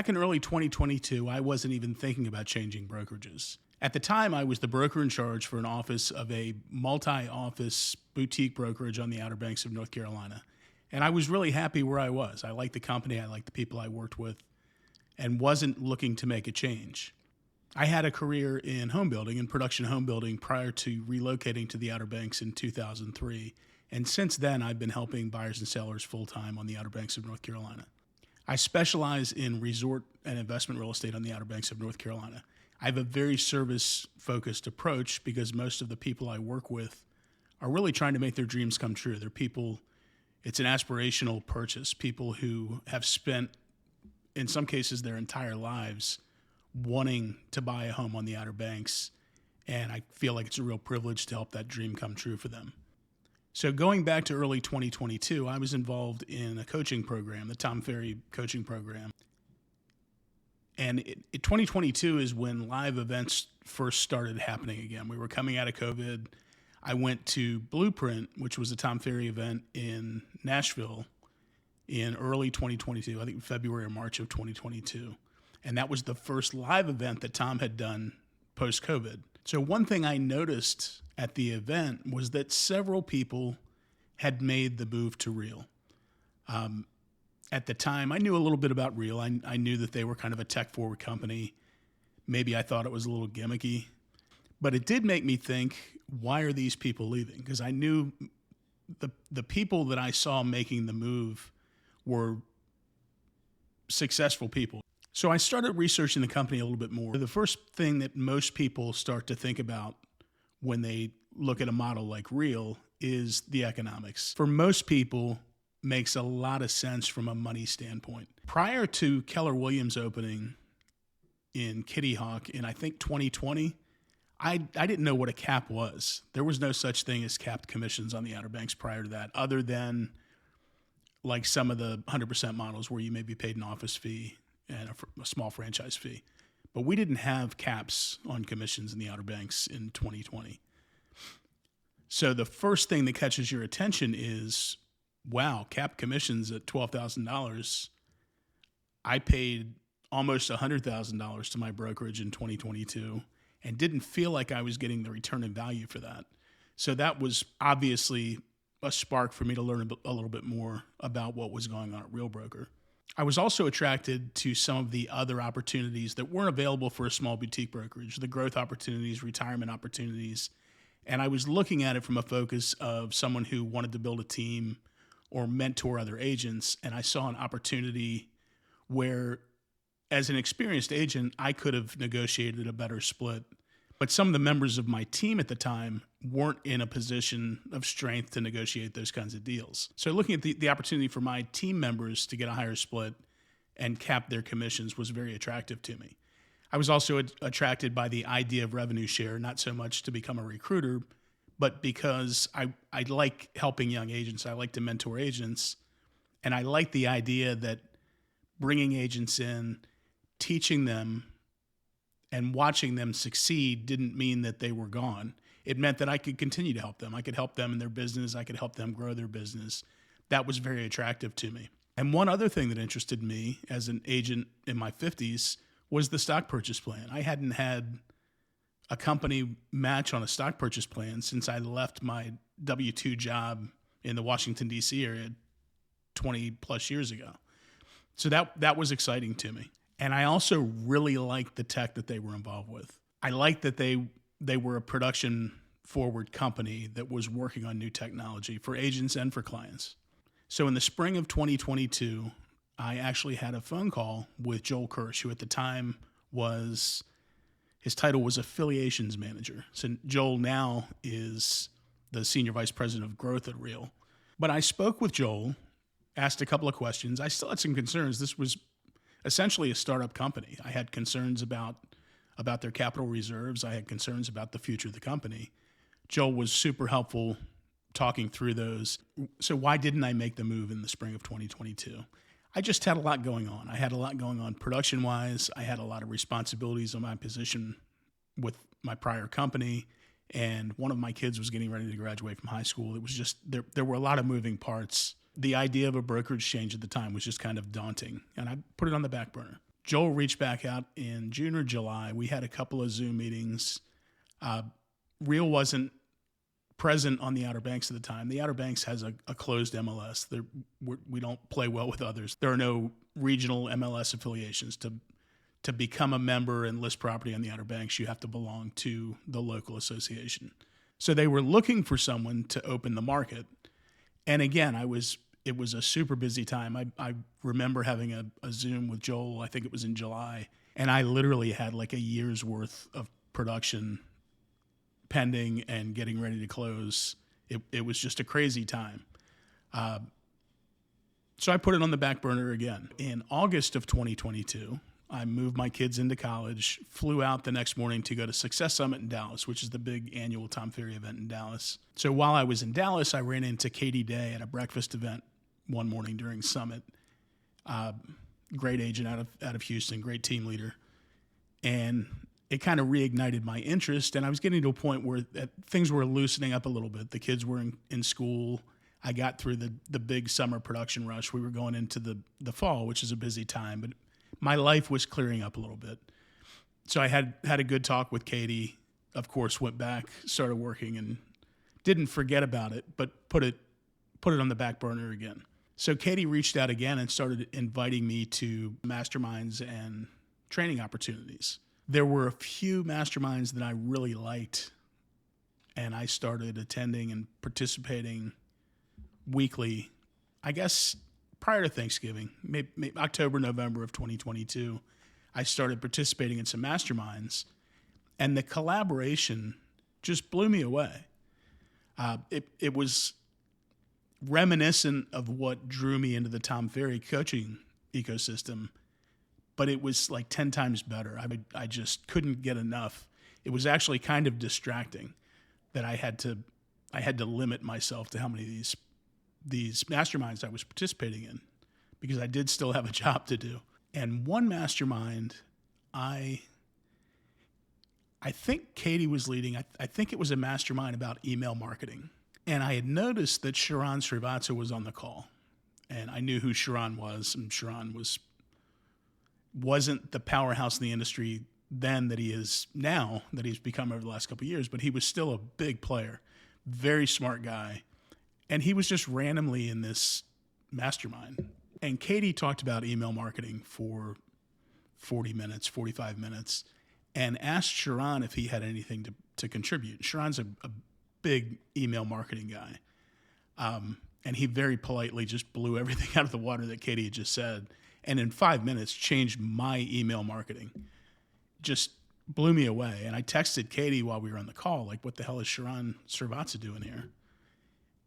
Back in early 2022, I wasn't even thinking about changing brokerages. At the time, I was the broker in charge for an office of a multi-office boutique brokerage on the Outer Banks of North Carolina. And I was really happy where I was. I liked the company, I liked the people I worked with, and wasn't looking to make a change. I had a career in home building and production home building prior to relocating to the Outer Banks in 2003. And since then, I've been helping buyers and sellers full-time on the Outer Banks of North Carolina. I specialize in resort and investment real estate on the Outer Banks of North Carolina. I have a very service-focused approach because most of the people I work with are really trying to make their dreams come true. They're people, it's an aspirational purchase, people who have spent, in some cases, their entire lives wanting to buy a home on the Outer Banks, and I feel like it's a real privilege to help that dream come true for them. So going back to early 2022, I was involved in a coaching program, the Tom Ferry coaching program. And 2022 is when live events first started happening again. We were coming out of COVID. I went to Blueprint, which was a Tom Ferry event in Nashville in early 2022, I think February or March of 2022. And that was the first live event that Tom had done post-COVID. So one thing I noticed at the event was that several people had made the move to Real. At the time, I knew a little bit about Real. I knew that they were kind of a tech-forward company. Maybe I thought it was a little gimmicky. But it did make me think, why are these people leaving? Because I knew the people that I saw making the move were successful people. So I started researching the company a little bit more. The first thing that most people start to think about when they look at a model like Real is the economics. For most people, makes a lot of sense from a money standpoint. Prior to Keller Williams opening in Kitty Hawk in, I think, 2020, I didn't know what a cap was. There was no such thing as capped commissions on the Outer Banks prior to that, other than like some of the 100% models where you may be paid an office fee and a small franchise fee. But we didn't have caps on commissions in the Outer Banks in 2020. So the first thing that catches your attention is, wow, cap commissions at $12,000. I paid almost $100,000 to my brokerage in 2022 and didn't feel like I was getting the return in value for that. So that was obviously a spark for me to learn a little bit more about what was going on at Real Broker. I was also attracted to some of the other opportunities that weren't available for a small boutique brokerage, the growth opportunities, retirement opportunities. And I was looking at it from a focus of someone who wanted to build a team or mentor other agents. And I saw an opportunity where, as an experienced agent, I could have negotiated a better split. But some of the members of my team at the time weren't in a position of strength to negotiate those kinds of deals. So looking at the opportunity for my team members to get a higher split and cap their commissions was very attractive to me. I was also attracted by the idea of revenue share, not so much to become a recruiter, but because I like helping young agents. I like to mentor agents. And I like the idea that bringing agents in, teaching them, and watching them succeed didn't mean that they were gone. It meant that I could continue to help them. I could help them in their business. I could help them grow their business. That was very attractive to me. And one other thing that interested me as an agent in my 50s was the stock purchase plan. I hadn't had a company match on a stock purchase plan since I left my W-2 job in the Washington, D.C. area 20 plus years ago. So that was exciting to me. And I also really liked the tech that they were involved with. I liked that they were a production-forward company that was working on new technology for agents and for clients. So in the spring of 2022, I actually had a phone call with Joel Kirsch, who at the time his title was Affiliations Manager. So Joel now is the Senior Vice President of Growth at Real. But I spoke with Joel, asked a couple of questions. I still had some concerns. This was essentially a startup company. I had concerns about their capital reserves. I had concerns about the future of the company. Joel was super helpful talking through those. So why didn't I make the move in the spring of 2022? I just had a lot going on. I had a lot going on production-wise. I had a lot of responsibilities on my position with my prior company, and one of my kids was getting ready to graduate from high school. It was just, there were a lot of moving parts. The idea of a brokerage change at the time was just kind of daunting, and I put it on the back burner. Joel reached back out in June or July. We had a couple of Zoom meetings. Real wasn't present on the Outer Banks at the time. The Outer Banks has a closed MLS. We don't play well with others. There are no regional MLS affiliations. To become a member and list property on the Outer Banks, you have to belong to the local association. So they were looking for someone to open the market. And again, it was a super busy time. I remember having a Zoom with Joel, I think it was in July, and I literally had like a year's worth of production pending and getting ready to close. It was just a crazy time. So I put it on the back burner again. In August of 2022, I moved my kids into college, flew out the next morning to go to Success Summit in Dallas, which is the big annual Tom Ferry event in Dallas. So while I was in Dallas, I ran into Katie Day at a breakfast event one morning during Summit. Great agent out of Houston, great team leader. And it kind of reignited my interest, and I was getting to a point where things were loosening up a little bit. The kids were in school. I got through the big summer production rush. We were going into the fall, which is a busy time, but my life was clearing up a little bit. So I had a good talk with Katie, of course, went back, started working, and didn't forget about it, but put it on the back burner again. So Katie reached out again and started inviting me to masterminds and training opportunities. There were a few masterminds that I really liked, and I started attending and participating weekly, I guess, prior to Thanksgiving, maybe October, November of 2022, I started participating in some masterminds, and the collaboration just blew me away. It was reminiscent of what drew me into the Tom Ferry coaching ecosystem, but it was like 10 times better. I just couldn't get enough. It was actually kind of distracting that I had to limit myself to how many of these masterminds I was participating in, because I did still have a job to do. And one mastermind, I think Katie was leading. I think it was a mastermind about email marketing. And I had noticed that Sharon Srivatsa was on the call. And I knew who Sharon was, and Sharon wasn't the powerhouse in the industry then that he is now, that he's become over the last couple of years, but he was still a big player, very smart guy. And he was just randomly in this mastermind. And Katie talked about email marketing for 40 minutes, 45 minutes, and asked Sharon if he had anything to contribute. Sharon's a big email marketing guy. And he very politely just blew everything out of the water that Katie had just said. And in 5 minutes, changed my email marketing. Just blew me away. And I texted Katie while we were on the call, like, what the hell is Sharon Srivatsa doing here?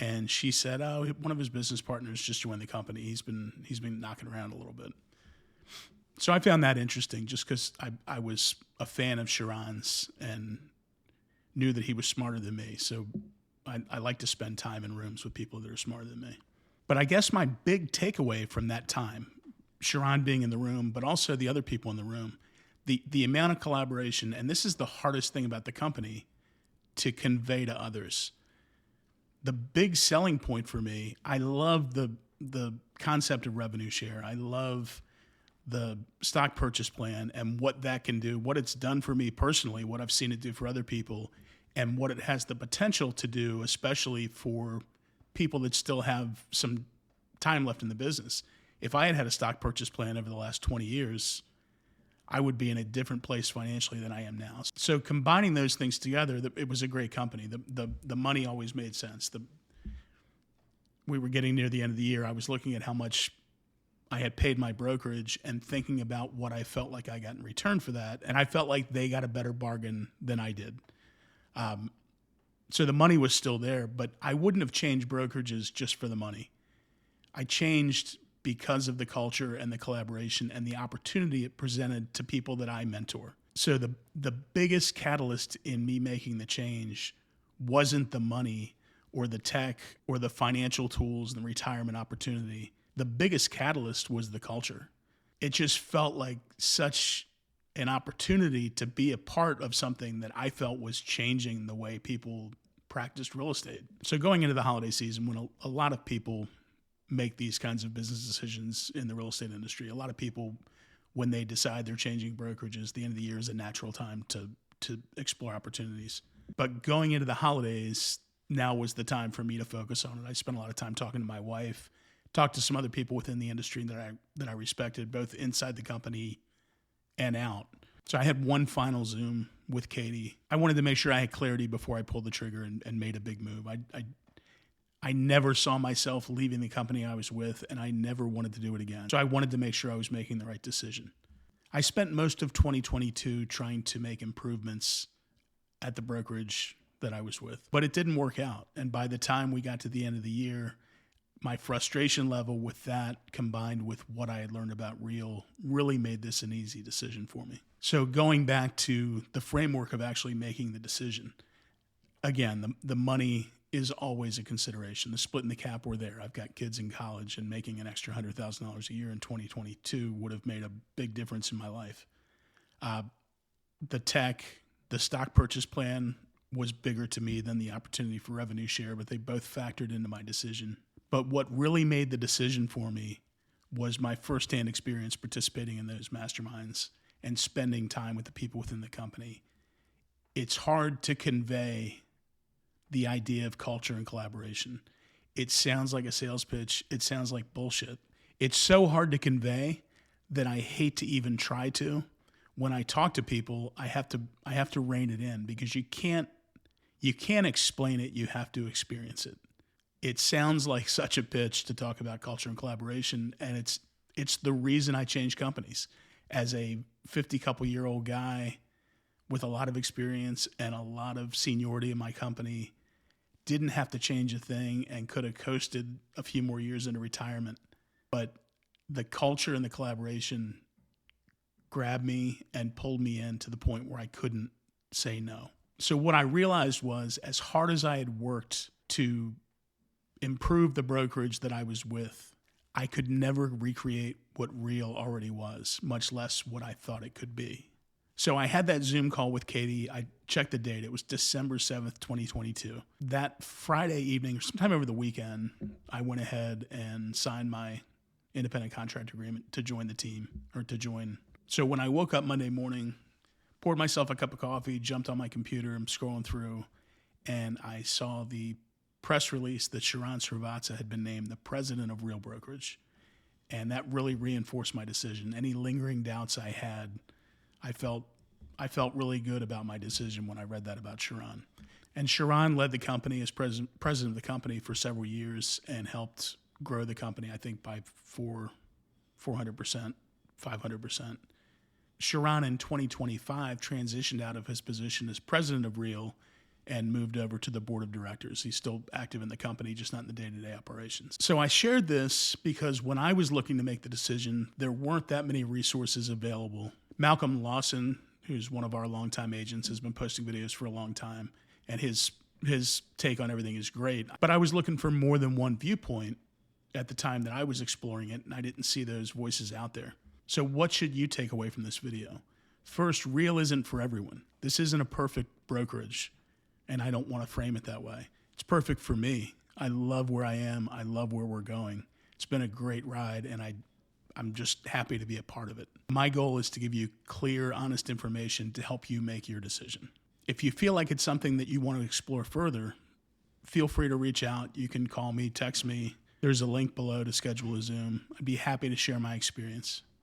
And she said, oh, one of his business partners just joined the company. He's been knocking around a little bit. So I found that interesting just because I was a fan of Sharon's and knew that he was smarter than me. So I like to spend time in rooms with people that are smarter than me. But I guess my big takeaway from that time, Sharon being in the room, but also the other people in the room, the amount of collaboration, and this is the hardest thing about the company to convey to others. The big selling point for me, I love the concept of revenue share. I love the stock purchase plan and what that can do, what it's done for me personally, what I've seen it do for other people, and what it has the potential to do, especially for people that still have some time left in the business. If I had had a stock purchase plan over the last 20 years, I would be in a different place financially than I am now. So combining those things together, it was a great company. The money always made sense. We were getting near the end of the year. I was looking at how much I had paid my brokerage and thinking about what I felt like I got in return for that. And I felt like they got a better bargain than I did. So the money was still there, but I wouldn't have changed brokerages just for the money. I changed because of the culture and the collaboration and the opportunity it presented to people that I mentor. So the biggest catalyst in me making the change wasn't the money or the tech or the financial tools and the retirement opportunity. The biggest catalyst was the culture. It just felt like such an opportunity to be a part of something that I felt was changing the way people practiced real estate. So going into the holiday season, when a lot of people make these kinds of business decisions in the real estate industry, a lot of people when they decide they're changing brokerages, the end of the year is a natural time to explore opportunities. But going into the holidays, now was the time for me to focus on it. I spent a lot of time talking to my wife, talked to some other people within the industry that I respected, both inside the company and out. So I had one final Zoom with Katie. I wanted to make sure I had clarity before I pulled the trigger and made a big move. I never saw myself leaving the company I was with, and I never wanted to do it again. So I wanted to make sure I was making the right decision. I spent most of 2022 trying to make improvements at the brokerage that I was with, but it didn't work out. And by the time we got to the end of the year, my frustration level with that combined with what I had learned about Real really made this an easy decision for me. So going back to the framework of actually making the decision, again, the money is always a consideration. The split and the cap were there. I've got kids in college, and making an extra $100,000 a year in 2022 would have made a big difference in my life. The stock purchase plan was bigger to me than the opportunity for revenue share, but they both factored into my decision. But what really made the decision for me was my firsthand experience participating in those masterminds and spending time with the people within the company. It's hard to convey the idea of culture and collaboration. It sounds like a sales pitch. It sounds like bullshit. It's so hard to convey that I hate to even try to. When I talk to people, I have to rein it in, because you can't explain it. You have to experience it. It sounds like such a pitch to talk about culture and collaboration, and it's the reason I changed companies. As a 50-couple-year-old guy with a lot of experience and a lot of seniority in my company, didn't have to change a thing and could have coasted a few more years into retirement. But the culture and the collaboration grabbed me and pulled me in to the point where I couldn't say no. So what I realized was, as hard as I had worked to improve the brokerage that I was with, I could never recreate what Real already was, much less what I thought it could be. So I had that Zoom call with Katie. I checked the date. It was December 7th, 2022. That Friday evening, sometime over the weekend, I went ahead and signed my independent contract agreement to join the team, or to join. So when I woke up Monday morning, poured myself a cup of coffee, jumped on my computer, I'm scrolling through, and I saw the press release that Sharon Srivatsa had been named the president of Real Brokerage. And that really reinforced my decision. Any lingering doubts I had, I felt really good about my decision when I read that about Sharon. And Sharon led the company as president of the company for several years and helped grow the company, I think, by 400%, 500%. Sharon in 2025 transitioned out of his position as president of Real and moved over to the board of directors. He's still active in the company, just not in the day-to-day operations. So I shared this because when I was looking to make the decision, there weren't that many resources available. Malcolm Lawson, who's one of our longtime agents, has been posting videos for a long time, and his take on everything is great. But I was looking for more than one viewpoint at the time that I was exploring it, and I didn't see those voices out there. So what should you take away from this video? First, Real isn't for everyone. This isn't a perfect brokerage, and I don't want to frame it that way. It's perfect for me. I love where I am. I love where we're going. It's been a great ride, and I'm just happy to be a part of it. My goal is to give you clear, honest information to help you make your decision. If you feel like it's something that you want to explore further, feel free to reach out. You can call me, text me. There's a link below to schedule a Zoom. I'd be happy to share my experience.